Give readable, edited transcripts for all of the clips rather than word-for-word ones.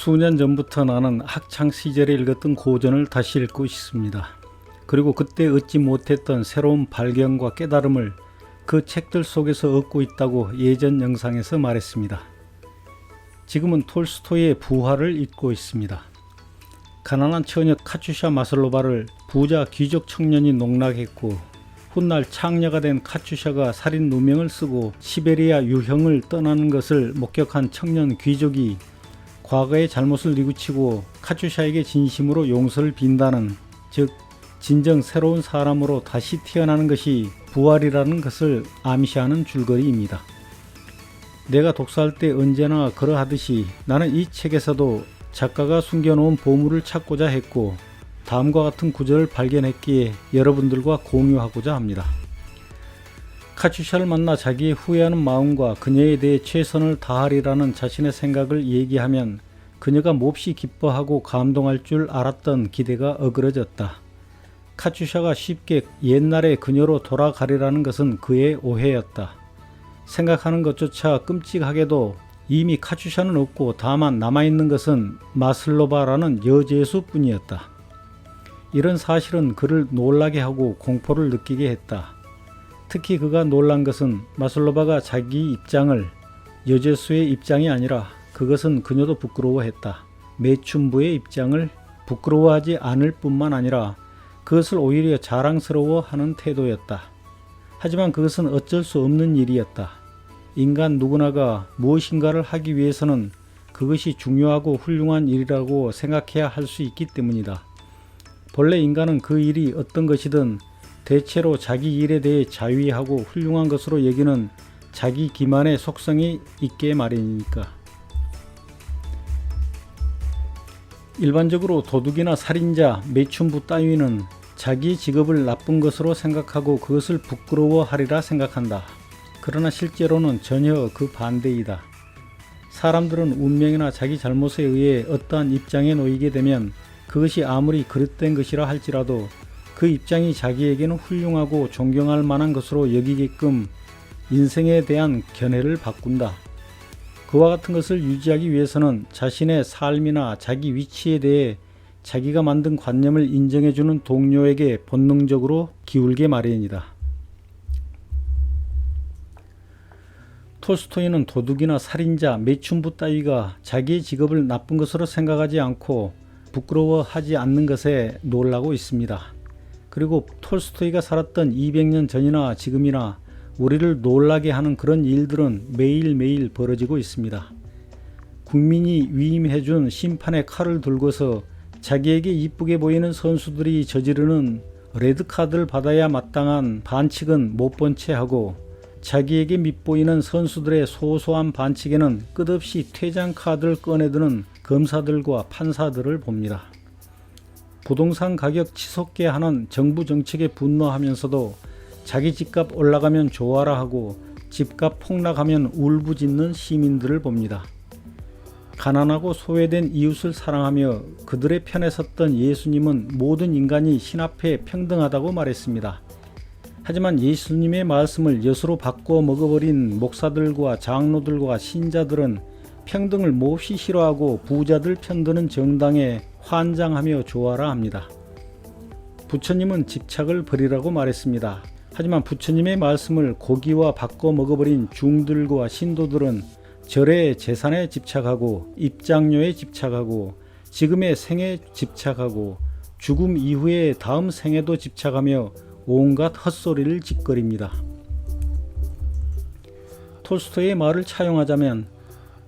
수년 전부터 나는 학창시절에 읽었던 고전을 다시 읽고 싶습니다. 그리고 그때 얻지 못했던 새로운 발견과 깨달음을 그 책들 속에서 얻고 있다고 예전 영상에서 말했습니다. 지금은 톨스토이의 부활을 읽고 있습니다. 가난한 처녀 카츄샤 마슬로바를 부자 귀족 청년이 농락했고 훗날 창녀가 된 카츄샤가 살인 누명을 쓰고 시베리아 유형을 떠나는 것을 목격한 청년 귀족이 과거의 잘못을 뉘우치고 카츄샤에게 진심으로 용서를 빈다는, 즉 진정 새로운 사람으로 다시 태어나는 것이 부활이라는 것을 암시하는 줄거리입니다. 내가 독서할 때 언제나 그러하듯이 나는 이 책에서도 작가가 숨겨놓은 보물을 찾고자 했고 다음과 같은 구절을 발견했기에 여러분들과 공유하고자 합니다. 카츄샤를 만나 자기의 후회하는 마음과 그녀에 대해 최선을 다하리라는 자신의 생각을 얘기하면 그녀가 몹시 기뻐하고 감동할 줄 알았던 기대가 어그러졌다. 카츄샤가 쉽게 옛날의 그녀로 돌아가리라는 것은 그의 오해였다. 생각하는 것조차 끔찍하게도 이미 카츄샤는 없고 다만 남아있는 것은 마슬로바라는 여제수 뿐이었다. 이런 사실은 그를 놀라게 하고 공포를 느끼게 했다. 특히 그가 놀란 것은 마슬로바가 자기 입장을 여제수의 입장이 아니라 그것은 그녀도 부끄러워했다. 매춘부의 입장을 부끄러워하지 않을 뿐만 아니라 그것을 오히려 자랑스러워하는 태도였다. 하지만 그것은 어쩔 수 없는 일이었다. 인간 누구나가 무엇인가를 하기 위해서는 그것이 중요하고 훌륭한 일이라고 생각해야 할 수 있기 때문이다. 본래 인간은 그 일이 어떤 것이든 대체로 자기 일에 대해 자위하고 훌륭한 것으로 여기는 자기 기만의 속성이 있게 마련이니까. 일반적으로 도둑이나 살인자, 매춘부 따위는 자기 직업을 나쁜 것으로 생각하고 그것을 부끄러워하리라 생각한다. 그러나 실제로는 전혀 그 반대이다. 사람들은 운명이나 자기 잘못에 의해 어떠한 입장에 놓이게 되면 그것이 아무리 그릇된 것이라 할지라도 그 입장이 자기에게는 훌륭하고 존경할 만한 것으로 여기게끔 인생에 대한 견해를 바꾼다. 그와 같은 것을 유지하기 위해서는 자신의 삶이나 자기 위치에 대해 자기가 만든 관념을 인정해주는 동료에게 본능적으로 기울게 마련이다. 톨스토이는 도둑이나 살인자, 매춘부 따위가 자기의 직업을 나쁜 것으로 생각하지 않고 부끄러워하지 않는 것에 놀라고 있습니다. 그리고 톨스토이가 살았던 200년 전이나 지금이나 우리를 놀라게 하는 그런 일들은 매일매일 벌어지고 있습니다. 국민이 위임해준 심판의 칼을 들고서 자기에게 이쁘게 보이는 선수들이 저지르는 레드카드를 받아야 마땅한 반칙은 못 본 채 하고 자기에게 밉보이는 선수들의 소소한 반칙에는 끝없이 퇴장 카드를 꺼내드는 검사들과 판사들을 봅니다. 부동산 가격 치솟게 하는 정부 정책에 분노하면서도 자기 집값 올라가면 좋아라 하고 집값 폭락하면 울부짖는 시민들을 봅니다. 가난하고 소외된 이웃을 사랑하며 그들의 편에 섰던 예수님은 모든 인간이 신 앞에 평등하다고 말했습니다. 하지만 예수님의 말씀을 엿으로 바꿔 먹어버린 목사들과 장로들과 신자들은 평등을 몹시 싫어하고 부자들 편드는 정당에 환장하며 좋아라 합니다. 부처님은 집착을 버리라고 말했습니다. 하지만 부처님의 말씀을 고기와 바꿔 먹어버린 중들과 신도들은 절의 재산에 집착하고 입장료에 집착하고 지금의 생에 집착하고 죽음 이후의 다음 생에도 집착하며 온갖 헛소리를 짓거립니다. 톨스토이의 말을 차용하자면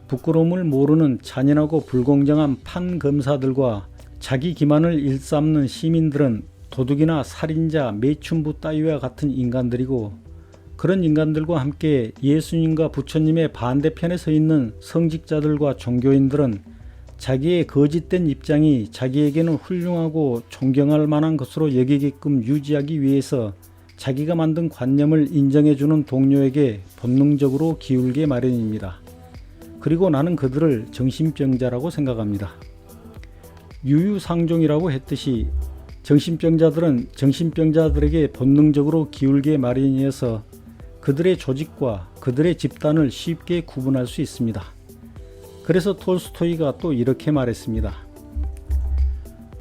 부끄러움을 모르는 잔인하고 불공정한 판검사들과 자기 기만을 일삼는 시민들은 도둑이나 살인자, 매춘부 따위와 같은 인간들이고 그런 인간들과 함께 예수님과 부처님의 반대편에 서 있는 성직자들과 종교인들은 자기의 거짓된 입장이 자기에게는 훌륭하고 존경할 만한 것으로 여기게끔 유지하기 위해서 자기가 만든 관념을 인정해주는 동료에게 본능적으로 기울게 마련입니다. 그리고 나는 그들을 정신병자라고 생각합니다. 유유상종이라고 했듯이 정신병자들은 정신병자들에게 본능적으로 기울게 마련이어서 그들의 조직과 그들의 집단을 쉽게 구분할 수 있습니다. 그래서 톨스토이가 또 이렇게 말했습니다.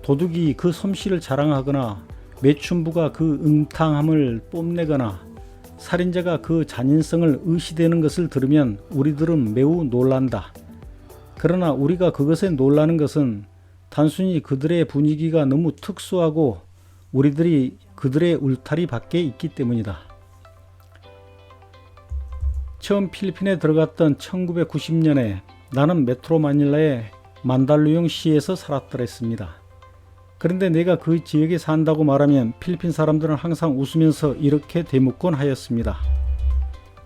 도둑이 그 솜씨를 자랑하거나 매춘부가 그 응탕함을 뽐내거나 살인자가 그 잔인성을 의시되는 것을 들으면 우리들은 매우 놀란다. 그러나 우리가 그것에 놀라는 것은 단순히 그들의 분위기가 너무 특수하고 우리들이 그들의 울타리 밖에 있기 때문이다. 처음 필리핀에 들어갔던 1990년에 나는 메트로 마닐라의 만달루용 시에서 살았더랬습니다. 그런데 내가 그 지역에 산다고 말하면 필리핀 사람들은 항상 웃으면서 이렇게 되묻곤 하였습니다.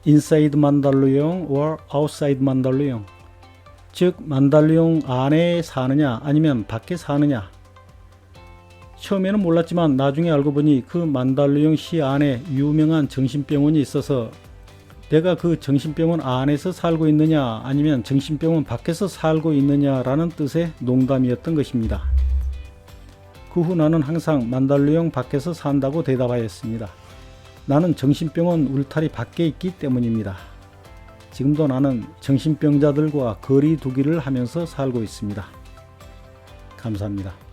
Inside 만달루용 or outside 만달루용, 즉 만달루용 안에 사느냐 아니면 밖에 사느냐. 처음에는 몰랐지만 나중에 알고 보니 그 만달루용 시 안에 유명한 정신병원이 있어서 내가 그 정신병원 안에서 살고 있느냐 아니면 정신병원 밖에서 살고 있느냐라는 뜻의 농담이었던 것입니다. 그 후 나는 항상 만달루용 밖에서 산다고 대답하였습니다. 나는 정신병원 울타리 밖에 있기 때문입니다. 지금도 나는 정신병자들과 거리 두기를 하면서 살고 있습니다. 감사합니다.